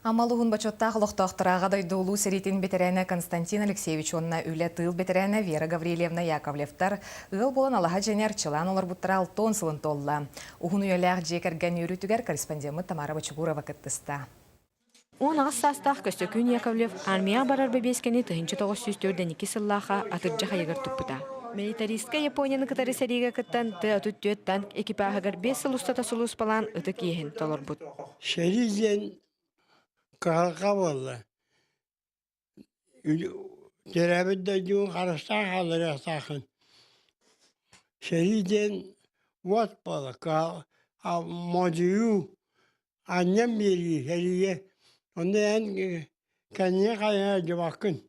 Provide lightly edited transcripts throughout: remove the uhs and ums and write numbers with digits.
Амалуғын бачотта қылықтақтыраға дойдулу сәретін бетерәні Константин Алексеевич онна үлі тыл бетерәні Вера Гаврилевна Яковлевтар ұл болан алаға жәнер чылан олар бұттыра 6 сылын толла. Уғын үйеләғ жекерген үйрітігер корреспондемі Тамара Бачугурова кіттісті. Он ағыз састақ Көстөкүн Яковлев армия барар бәбескені тұхынчы 942 сыллаға атыржа қайығыр тұппыда. Милитаристка Японияны кытары сәриге кыттан ты атут төт танк экипажығыр 5 сыл ұстата сұлыс балан ұтық ехін толыр бұд. Шериден қалқа болды. Терәбідді жүн қарыстан қалыр ясақын. Шериден от болды. Модию аннем бері шериге. Онда ән кәнне қайына жабақын.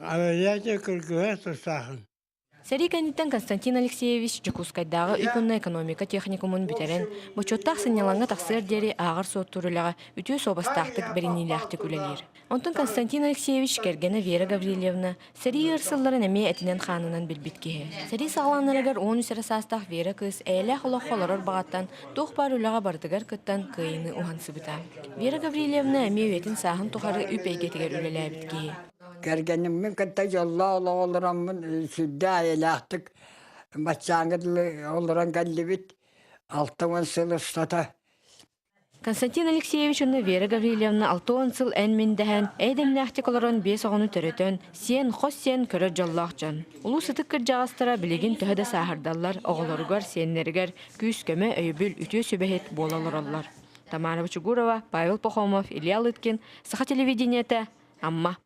Авиация күркіге тұстақын. Сәрі кәнеттен Константин Алексеевич Жакускайдағы үкінна экономика техникумын бітерен, бұчоттақ сынялаңға тақсыр дері ағыр соттурылаға үтіе собастақтық біріниләқті күлелер. Онтын Константин Алексеевич кергені Вера Гаврилевна сәрі ерсылларын әме әтінен қанынан білбіткеге. Сәрі сағаланырығар 10 үсірі састақ Вера кыз әйләқ ұлақ қоларыр бағаттан тоқ бар үліға бардығар күттан күйіні ұғансы бұта. Вера Гаврилевна әме өетін сағын тұқары үп әйгетігер үлелі біткеге. Gergenimmin katta yolla oluramın südde ayelaktık. Maçangıdlı oluran gallibit. 6 sıl ıstata. Konstantin Alexeyevich onu Vera Gavrilevna 6 sıl enmindehen eydemnähtik olaran 5 oğunu törötön sen xos sen körör jallaqcan. Ulu sıtık kırjağastara biligin töhede sahırdallar oğularugar senleriger küs köme öybül ütü sübehet bolalarallar. Tamara Bachugurova, Pavel Pokhomov, Ilya Lytkin, Saha televideniyete, Amma.